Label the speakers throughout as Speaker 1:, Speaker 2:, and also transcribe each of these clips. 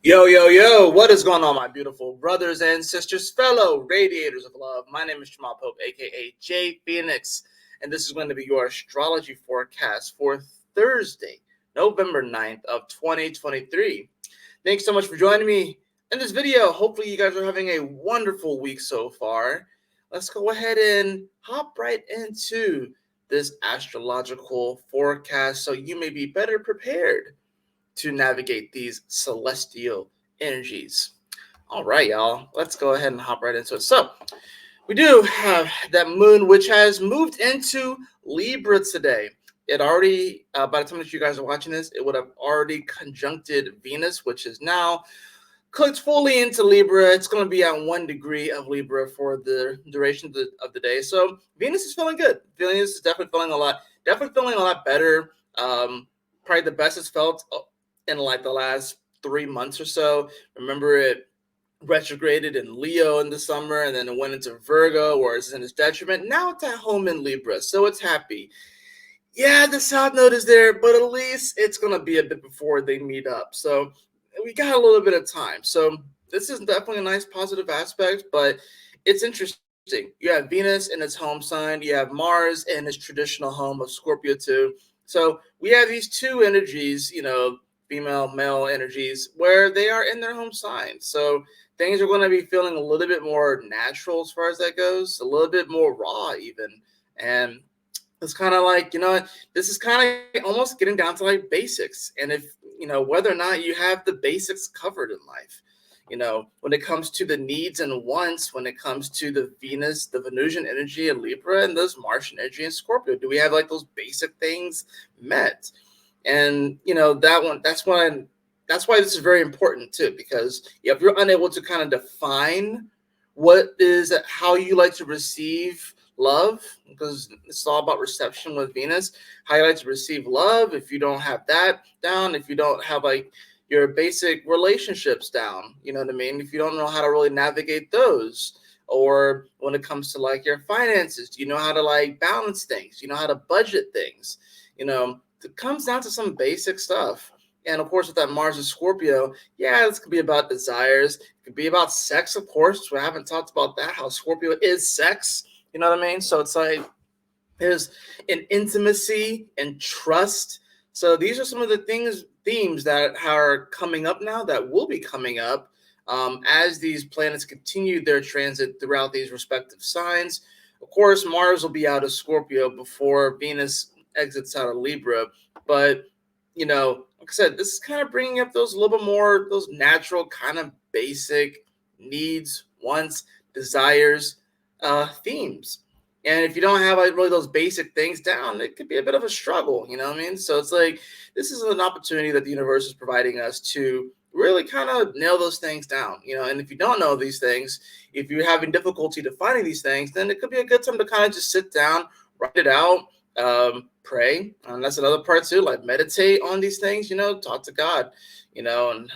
Speaker 1: Yo, yo, yo, what is going on, my beautiful brothers and sisters, fellow radiators of love? My name is Jamal Pope, aka J Phoenix, and this is going to be your astrology forecast for Thursday, November 9th of 2023. Thanks so much for joining me in this video. Hopefully you guys are having a wonderful week so far. Let's go ahead and hop right into this astrological forecast so you may be better prepared to navigate these celestial energies. All right, y'all, let's go ahead and hop right into it. So we do have that moon, which has moved into Libra today. It already, by the time that you guys are watching this, it would have already conjuncted Venus, which is now clicked fully into Libra. It's going to be at 1 degree of Libra for the duration of the day. So Venus is feeling good. Venus is definitely feeling a lot better. Probably the best it's felt in like the last 3 months or so. Remember, it retrograded in Leo in the summer, and then it went into Virgo, where it's in its detriment. Now it's at home in Libra, so it's happy. Yeah, the south node is there, but at least it's going to be a bit before they meet up. So we got a little bit of time. So this is definitely a nice positive aspect, but it's interesting. You have Venus in its home sign. You have Mars in its traditional home of Scorpio too. So we have these two energies, female, male energies, where they are in their home sign. So things are going to be feeling a little bit more natural as far as that goes, a little bit more raw even. And it's kind of like, this is kind of almost getting down to like basics. And if, whether or not you have the basics covered in life, when it comes to the needs and wants, when it comes to the Venus, the Venusian energy in Libra and those Martian energy in Scorpio, do we have like those basic things met? And, that's why this is very important too, because if you're unable to kind of define how you like to receive love, because it's all about reception with Venus, how you like to receive love. If you don't have that down, if you don't have like your basic relationships down, you know what I mean? If you don't know how to really navigate those, or when it comes to like your finances, do you know how to like balance things? You know how to budget things? It comes down to some basic stuff. And of course, with that Mars and Scorpio, yeah, this could be about desires. It could be about sex, of course. We haven't talked about that, how Scorpio is sex. You know what I mean? So it's like there's an intimacy and trust. So these are some of the themes that are coming up now, that will be coming up as these planets continue their transit throughout these respective signs. Of course, Mars will be out of Scorpio before Venus exits out of Libra. But, like I said, this is kind of bringing up those a little bit more, those natural kind of basic needs, wants, desires, themes. And if you don't have like really those basic things down, it could be a bit of a struggle, you know what I mean? So it's like, this is an opportunity that the universe is providing us to really kind of nail those things down, and if you don't know these things, if you're having difficulty defining these things, then it could be a good time to kind of just sit down, write it out, pray. And that's another part too, like meditate on these things, talk to God, and,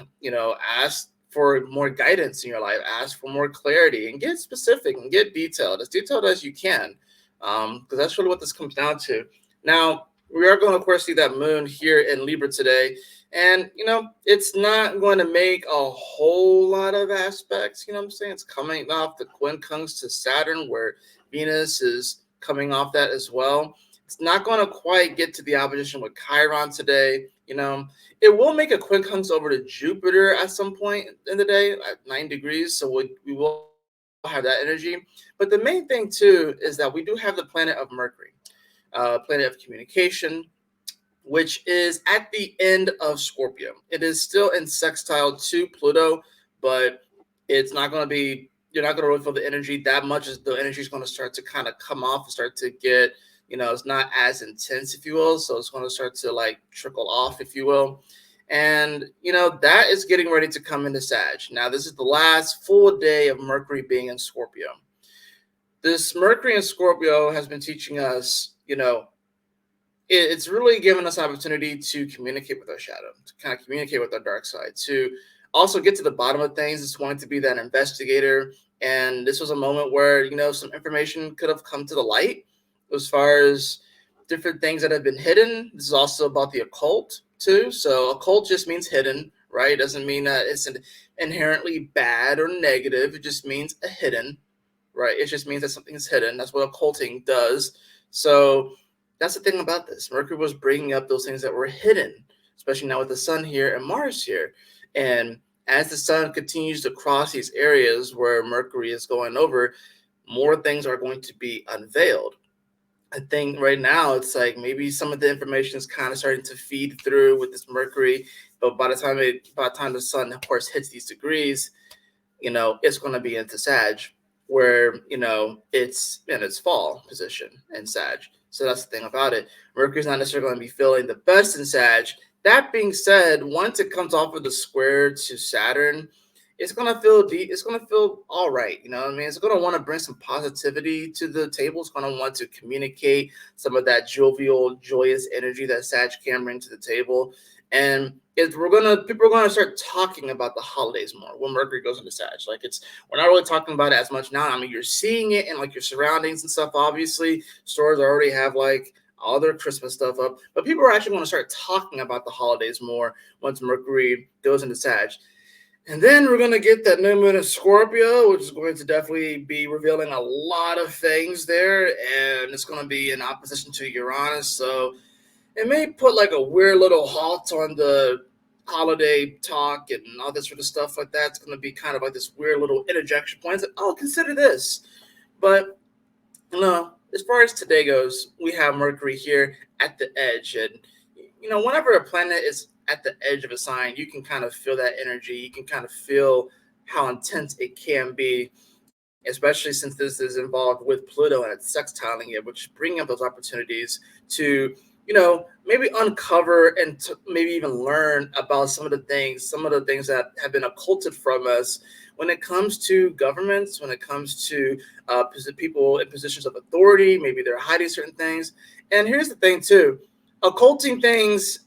Speaker 1: ask for more guidance in your life, ask for more clarity, and get specific and get detailed as you can, because that's really what this comes down to. Now, we are going to, of course, see that moon here in Libra today, and, it's not going to make a whole lot of aspects, what I'm saying? It's coming off the quincunx to Saturn, where Venus is coming off that as well. It's not going to quite get to the opposition with Chiron today. It will make a quincunx over to Jupiter at some point in the day at 9 degrees. So we will have that energy. But the main thing, too, is that we do have the planet of Mercury, planet of communication, which is at the end of Scorpio. It is still in sextile to Pluto, but it's not going to be, you're not going to really feel the energy that much, as the energy is going to start to kind of come off and start to get, it's not as intense, if you will. So it's going to start to like trickle off, if you will. And, that is getting ready to come into Sag. Now, this is the last full day of Mercury being in Scorpio. This Mercury in Scorpio has been teaching us, it's really given us opportunity to communicate with our shadow, to kind of communicate with our dark side, to also get to the bottom of things. It's wanting to be that investigator. And this was a moment where, some information could have come to the light as far as different things that have been hidden. This is also about the occult. too. So occult just means hidden, right? It doesn't mean that it's inherently bad or negative. It just means a hidden, right? It just means that something is hidden. That's what occulting does. So that's the thing about this. Mercury was bringing up those things that were hidden, especially now with the sun here and Mars here. And as the sun continues to cross these areas where Mercury is going over, more things are going to be unveiled. I think right now it's like maybe some of the information is kind of starting to feed through with this Mercury, but by the time the sun, of course, hits these degrees, it's going to be into Sag, where it's in its fall position in Sag. So that's the thing about it. Mercury's not necessarily going to be feeling the best in Sag. That being said, once it comes off of the square to Saturn, it's gonna feel deep. It's gonna feel all right. You know what I mean? It's gonna want to bring some positivity to the table. It's gonna want to communicate some of that jovial, joyous energy that Sag can bring to the table. And people are gonna start talking about the holidays more when Mercury goes into Sag. Like we're not really talking about it as much now. I mean, you're seeing it in like your surroundings and stuff. Obviously, stores already have like all their Christmas stuff up, but people are actually going to start talking about the holidays more once Mercury goes into Sag. And then we're going to get that new moon in Scorpio, which is going to definitely be revealing a lot of things there. And it's going to be in opposition to Uranus. So it may put like a weird little halt on the holiday talk and all this sort of stuff like that. It's going to be kind of like this weird little interjection point. It's like, oh, consider this. But, as far as today goes, we have Mercury here at the edge. And, whenever a planet is at the edge of a sign, you can kind of feel that energy. You can kind of feel how intense it can be, especially since this is involved with Pluto and it's sextiling it, which is bringing up those opportunities to, maybe uncover and maybe even learn about some of the things that have been occulted from us when it comes to governments, when it comes to people in positions of authority. Maybe they're hiding certain things. And here's the thing too, occulting things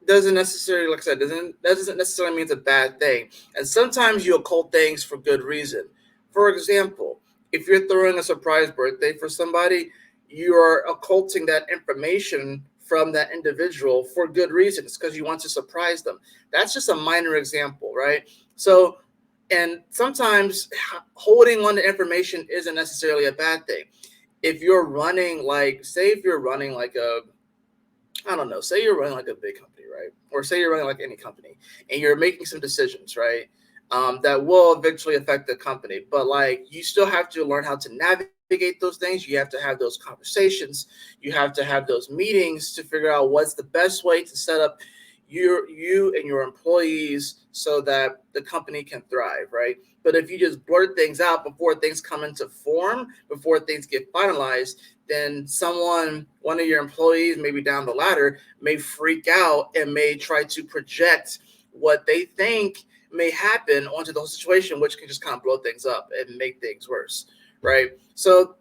Speaker 1: doesn't necessarily, like I said, doesn't necessarily mean it's a bad thing. And sometimes you occult things for good reason. For example, if you're throwing a surprise birthday for somebody, you are occulting that information from that individual for good reasons because you want to surprise them. That's just a minor example, right? So, and sometimes holding on to information isn't necessarily a bad thing. If you're running like a, I don't know, say you're running like a big company, right? Or say you're running like any company and you're making some decisions, right? That will eventually affect the company. But like you still have to learn how to navigate those things. You have to have those conversations. You have to have those meetings to figure out what's the best way to set up you and your employees so that the company can thrive, right? But if you just blurt things out before things come into form, before things get finalized, then one of your employees, maybe down the ladder, may freak out and may try to project what they think may happen onto the whole situation, which can just kind of blow things up and make things worse, right? So,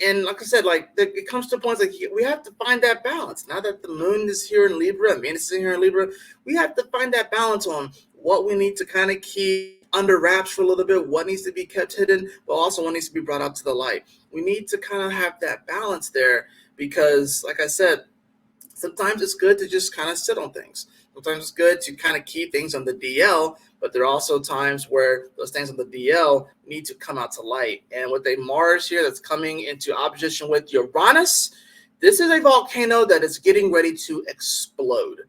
Speaker 1: and like I said, like it comes to points like we have to find that balance. Now that the moon is here in Libra, Venus is here in Libra, we have to find that balance on what we need to kind of keep under wraps for a little bit, what needs to be kept hidden, but also what needs to be brought out to the light. We need to kind of have that balance there because, like I said, sometimes it's good to just kind of sit on things. Sometimes it's good to kind of keep things on the DL, but there are also times where those things on the DL need to come out to light. And with a Mars here that's coming into opposition with Uranus, this is a volcano that is getting ready to explode,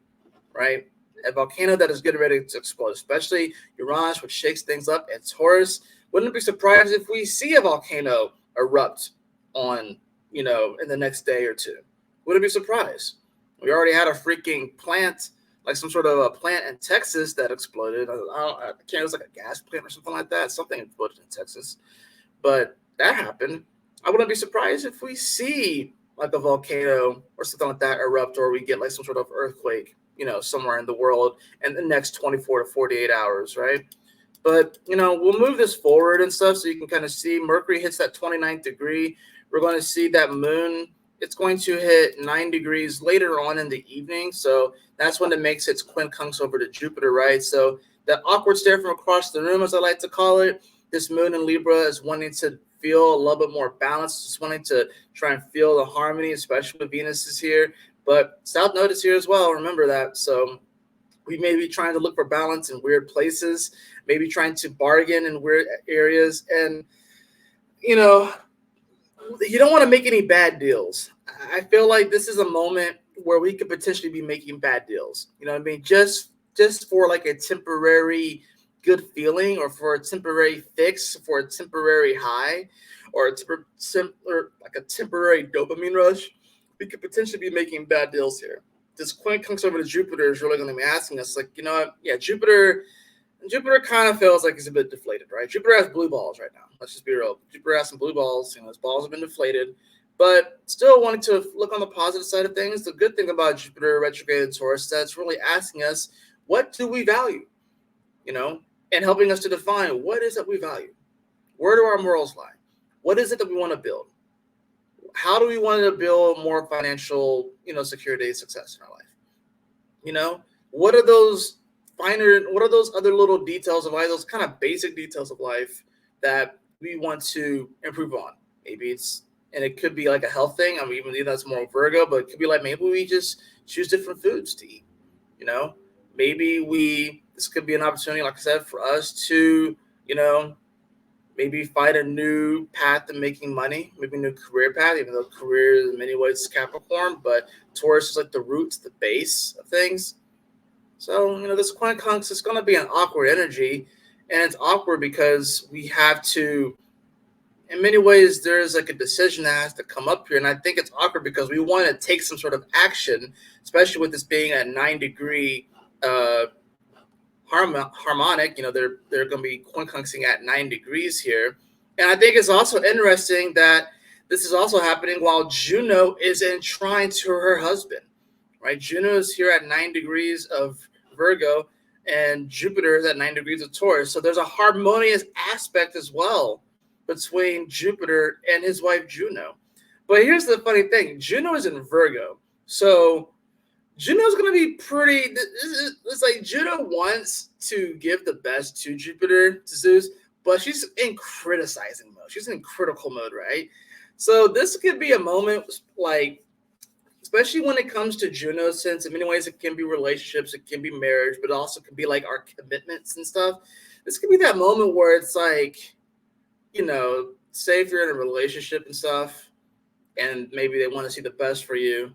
Speaker 1: right? A volcano that is getting ready to explode, especially Uranus, which shakes things up, and Taurus. Wouldn't be surprised if we see a volcano erupt in the next day or two. Wouldn't be surprised. We already had a freaking plant, like some sort of a plant in Texas that exploded. I can't, it was like a gas plant or something like that. Something exploded in Texas. But that happened. I wouldn't be surprised if we see like a volcano or something like that erupt, or we get like some sort of earthquake, somewhere in the world in the next 24 to 48 hours, right? But, we'll move this forward and stuff so you can kind of see Mercury hits that 29th degree. We're going to see that moon. It's going to hit 9 degrees later on in the evening. So that's when it makes its quincunx over to Jupiter, right? So that awkward stare from across the room, as I like to call it, this moon in Libra is wanting to feel a little bit more balanced, just wanting to try and feel the harmony, especially with Venus is here. But South Node is here as well. Remember that. So we may be trying to look for balance in weird places, maybe trying to bargain in weird areas. And, you know, you don't want to make any bad deals. I feel like this is a moment where we could potentially be making bad deals. You know what I mean? Just for like a temporary good feeling, or for a temporary fix, for a temporary high, or or like a temporary dopamine rush. We could potentially be making bad deals here. This quincunx over to Jupiter is really going to be asking us, like, you know what? Yeah, Jupiter kind of feels like he's a bit deflated, right? Jupiter has blue balls right now. Let's just be real. Jupiter has some blue balls. You know, his balls have been deflated, but still wanting to look on the positive side of things. The good thing about Jupiter retrograde in Taurus is that it's really asking us, what do we value? You know, and helping us to define what is it we value. Where do our morals lie? What is it that we want to build? How do we want to build more financial, security and success in our life? You know, what are those what are those other little details of life, those kind of basic details of life that we want to improve on? Maybe and it could be like a health thing. I mean, even that's more Virgo, but it could be like maybe we just choose different foods to eat. You know, maybe this could be an opportunity, like I said, for us to, maybe find a new path to making money, maybe a new career path, even though career in many ways is Capricorn, but Taurus is like the roots, the base of things. So, this quincunx is going to be an awkward energy, and it's awkward because we have to, in many ways, there's like a decision that has to come up here, and I think it's awkward because we want to take some sort of action, especially with this being a 9-degree harmonic. They're going to be quincunxing at 9 degrees here, and I think it's also interesting that this is also happening while Juno is in trine to her husband, right? Juno is here at 9 degrees of Virgo, and Jupiter is at 9 degrees of Taurus. So there's a harmonious aspect as well between Jupiter and his wife Juno. But here's the funny thing: Juno is in Virgo, so Juno's going to be pretty. It's like Juno wants to give the best to Jupiter, to Zeus, but she's in criticizing mode. She's in critical mode, right? So this could be a moment, like, especially when it comes to Juno, since in many ways it can be relationships, it can be marriage, but it also can be like our commitments and stuff. This could be that moment where it's like, say if you're in a relationship and stuff, and maybe they want to see the best for you.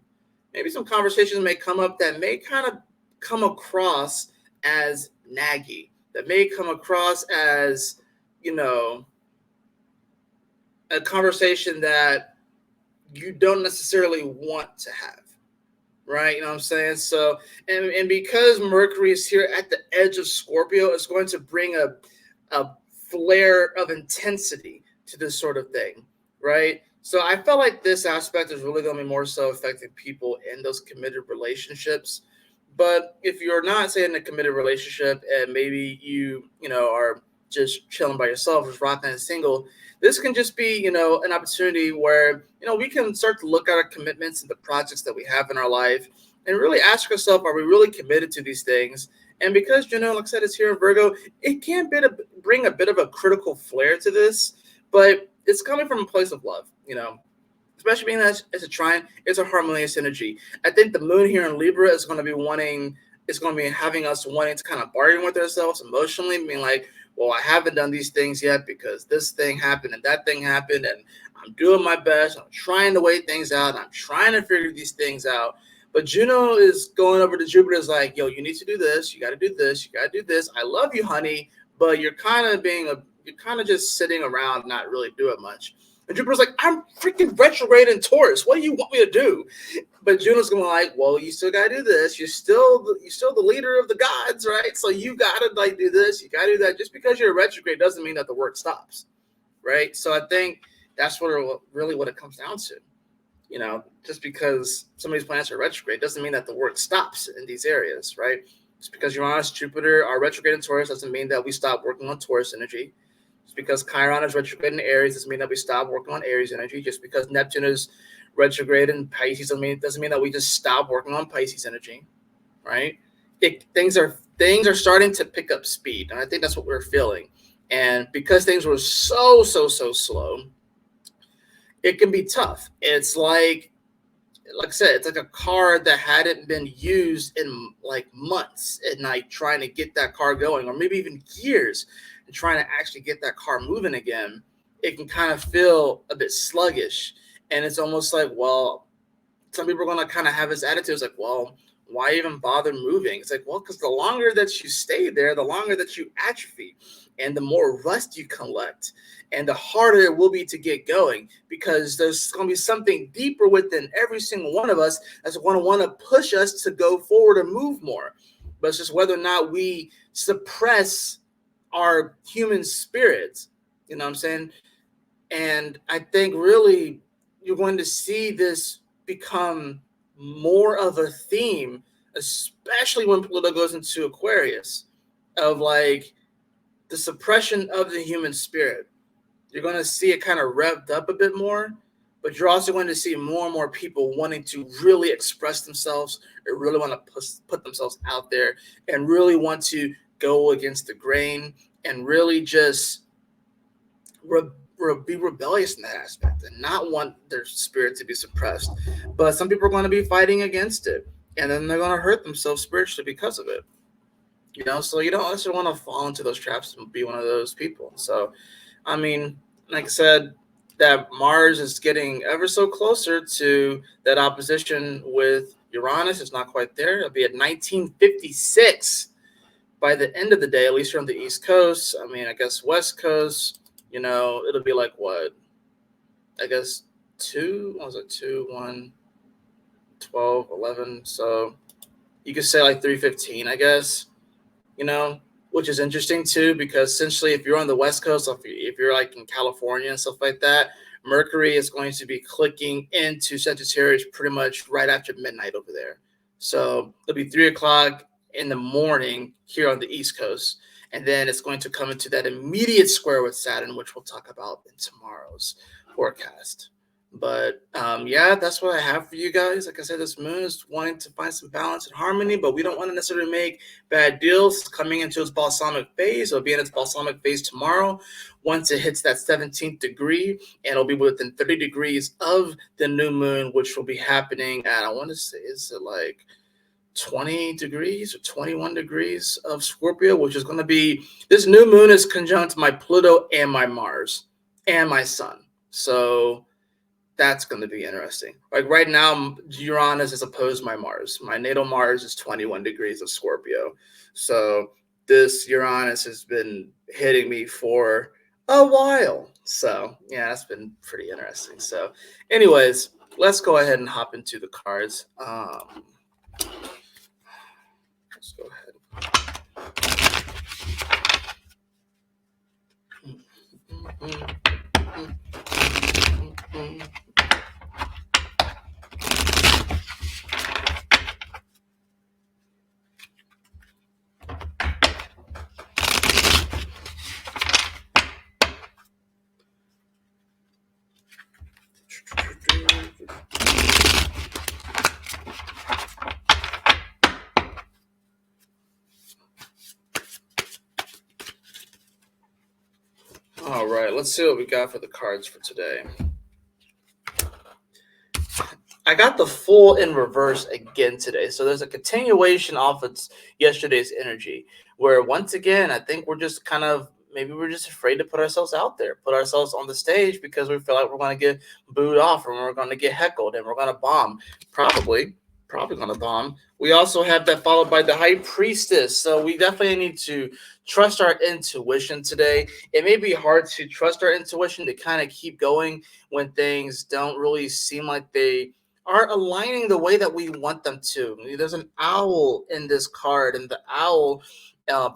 Speaker 1: Maybe some conversations may come up that may kind of come across as naggy, that may come across as, a conversation that you don't necessarily want to have, right? You know what I'm saying? So, and because Mercury is here at the edge of Scorpio, it's going to bring a flare of intensity to this sort of thing, right? So I felt like this aspect is really going to be more so affecting people in those committed relationships. But if you're not, say, in a committed relationship and maybe you are just chilling by yourself, just rocking and single, this can just be, an opportunity where, we can start to look at our commitments and the projects that we have in our life and really ask ourselves, are we really committed to these things? And because, like I said, it's here in Virgo, it can bring a bit of a critical flair to this, but it's coming from a place of love, especially being that it's a trine, it's a harmonious energy. I think the moon here in Libra is going to be having us wanting to kind of bargain with ourselves emotionally, being like, well, I haven't done these things yet because this thing happened and that thing happened, and I'm doing my best. I'm trying to weigh things out. I'm trying to figure these things out. But Juno is going over to Jupiter, is like, yo, you need to do this. You got to do this. You got to do this. I love you, honey, but you're kind of just sitting around, not really doing much. And Jupiter's like, I'm freaking retrograde in Taurus. What do you want me to do? But Juno's going to be like, well, you still got to do this. You're still the leader of the gods, right? So you got to do this. You got to do that. Just because you're retrograde doesn't mean that the work stops, right? So I think that's what it comes down to. Just because somebody's planets are retrograde doesn't mean that the work stops in these areas, right? Just because Uranus, Jupiter are retrograde in Taurus doesn't mean that we stop working on Taurus energy. Just because Chiron is retrograde in Aries doesn't mean that we stop working on Aries energy. Just because Neptune is retrograde in Pisces doesn't mean that we just stop working on Pisces energy, right? Things are starting to pick up speed, and I think that's what we're feeling. And because things were so slow, it can be tough. It's like like I said, it's like a car that hadn't been used in like months, and like trying to get that car going, or maybe even years, and trying to actually get that car moving again. It can kind of feel a bit sluggish, and it's almost like, well, some people are going to kind of have this attitude. It's like, well, why even bother moving? It's like, well, because the longer that you stay there, the longer that you atrophy, and the more rust you collect, and the harder it will be to get going, because there's going to be something deeper within every single one of us that's going to want to push us to go forward and move more. But it's just whether or not we suppress our human spirits. You know what I'm saying? And I think really you're going to see this become more of a theme, especially when Pluto goes into Aquarius, of like the suppression of the human spirit. You're going to see it kind of revved up a bit more, but you're also going to see more and more people wanting to really express themselves, or really want to put themselves out there, and really want to go against the grain, and really just be rebellious in that aspect, and not want their spirit to be suppressed. But some people are going to be fighting against it, and then they're going to hurt themselves spiritually because of it. So you don't also want to fall into those traps and be one of those people. So, I mean, like I said, that Mars is getting ever so closer to that opposition with Uranus. It's not quite there. It'll be at 1956 by the end of the day, at least here on the East Coast. I mean, I guess West Coast, it'll be like what? I guess 2, what was it? 2, 1, 12, 11. So you could say like 3:15, I guess, which is interesting too, because essentially if you're on the West Coast, if you're like in California and stuff like that, Mercury is going to be clicking into Sagittarius pretty much right after midnight over there. So it'll be 3 o'clock in the morning here on the East Coast. And then it's going to come into that immediate square with Saturn, which we'll talk about in tomorrow's forecast. But yeah, that's what I have for you guys. Like I said, this moon is wanting to find some balance and harmony, but we don't want to necessarily make bad deals. It's coming into its balsamic phase. It'll be in its balsamic phase tomorrow. Once it hits that 17th degree, and it'll be within 30 degrees of the new moon, which will be happening at, I want to say, is it like 20 degrees or 21 degrees of Scorpio, which is going to be, this new moon is conjunct my Pluto and my Mars and my Sun. So that's going to be interesting. Like right now, Uranus is opposed to my Mars. My natal Mars is 21 degrees of Scorpio. So this Uranus has been hitting me for a while. So yeah, that's been pretty interesting. So anyways, let's go ahead and hop into the cards. Let's go ahead. All right, let's see what we got for the cards for today. I got the Fool in reverse again today. So there's a continuation off of yesterday's energy, where once again, I think we're just maybe we're just afraid to put ourselves out there, put ourselves on the stage, because we feel like we're going to get booed off, and we're going to get heckled, and we're going to bomb. Probably going to bomb. We also have that followed by the High Priestess. So we definitely need to trust our intuition today. It may be hard to trust our intuition to kind of keep going when things don't really seem like they are aligning the way that we want them to. There's an owl in this card, and the owl,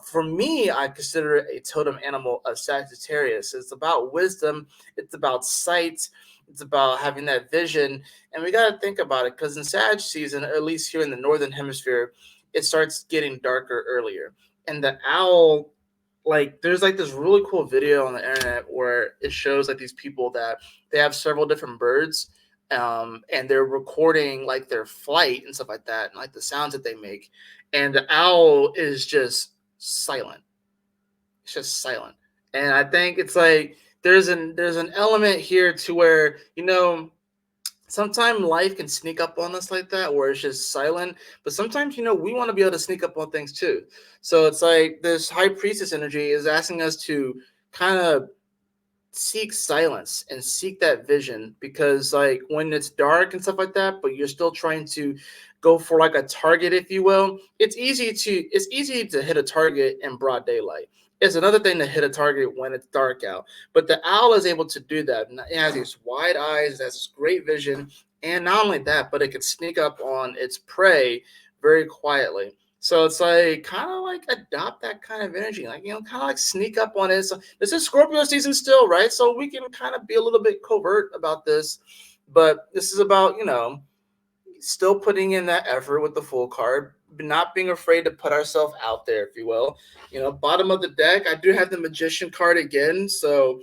Speaker 1: for me, I consider it a totem animal of Sagittarius. It's about wisdom. It's about sight. It's about having that vision. And we got to think about it, because in Sag season, at least here in the Northern Hemisphere, it starts getting darker earlier. And the owl, like, there's like this really cool video on the internet where it shows like these people that they have several different birds, and they're recording like their flight and stuff like that, and like the sounds that they make. And the owl is just silent. It's just silent. And I think it's like there's an element here to where, sometimes life can sneak up on us like that, where it's just silent. But sometimes, we want to be able to sneak up on things too. So it's like this high priestess energy is asking us to kind of seek silence and seek that vision, because like when it's dark and stuff like that, but you're still trying to go for like a target, if you will. It's easy to hit a target in broad daylight. It's another thing to hit a target when it's dark out, but the owl is able to do that. And it has these wide eyes, it has this great vision, and not only that, but it can sneak up on its prey very quietly. So it's like kind of like adopt that kind of energy, like kind of like sneak up on it. So this is Scorpio season still, right? So we can kind of be a little bit covert about this, but this is about still putting in that effort with the full card, not being afraid to put ourselves out there, if you will. Bottom of the deck, I do have the Magician card again, so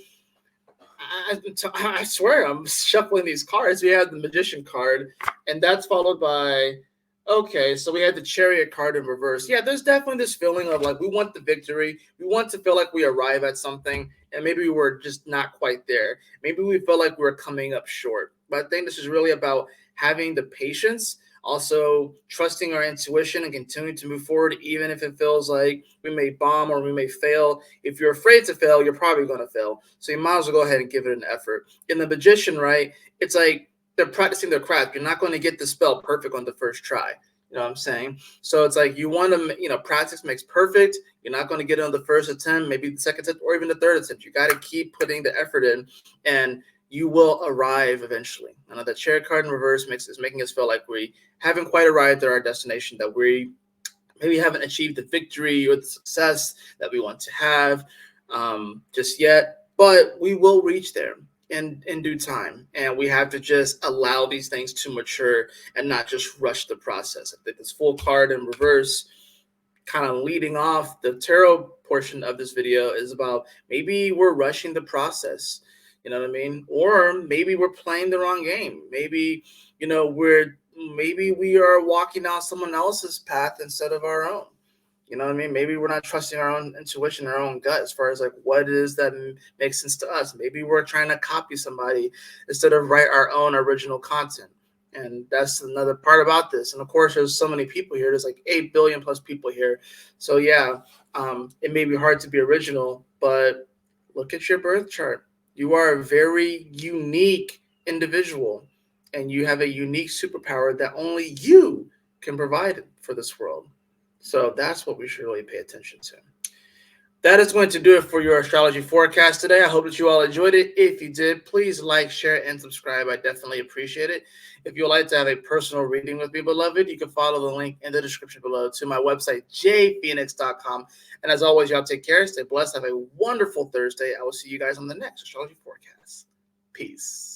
Speaker 1: I swear I'm shuffling these cards. We have the Magician card, and that's followed by, okay, so we had the Chariot card in reverse. Yeah, there's definitely this feeling of like we want the victory. We want to feel like we arrive at something, and maybe we were just not quite there. Maybe we felt like we were coming up short. But I think this is really about having the patience, also trusting our intuition and continuing to move forward, even if it feels like we may bomb or we may fail. If you're afraid to fail, you're probably going to fail. So you might as well go ahead and give it an effort. In the Magician, right, it's like they're practicing their craft. You're not going to get the spell perfect on the first try. You know what I'm saying? So it's like you want to, practice makes perfect. You're not going to get it on the first attempt, maybe the second attempt, or even the third attempt. You got to keep putting the effort in, and you will arrive eventually. I know that Chariot card in reverse is making us feel like we haven't quite arrived at our destination, that we maybe haven't achieved the victory or the success that we want to have just yet, but we will reach there in due time. And we have to just allow these things to mature and not just rush the process. I think this full card in reverse, kind of leading off the tarot portion of this video, is about maybe we're rushing the process. You know what I mean? Or maybe we're playing the wrong game. Maybe, maybe we are walking down someone else's path instead of our own. You know what I mean? Maybe we're not trusting our own intuition, our own gut, as far as like what it is that makes sense to us. Maybe we're trying to copy somebody instead of write our own original content. And that's another part about this. And of course, there's so many people here. There's like 8 billion plus people here. So yeah, it may be hard to be original, but look at your birth chart. You are a very unique individual, and you have a unique superpower that only you can provide for this world. So that's what we should really pay attention to. That is going to do it for your astrology forecast today. I hope that you all enjoyed it. If you did, please like, share, and subscribe. I definitely appreciate it. If you'd like to have a personal reading with me, beloved, you can follow the link in the description below to my website, jphoenix.com. And as always, y'all take care, stay blessed, have a wonderful Thursday. I will see you guys on the next astrology forecast. Peace.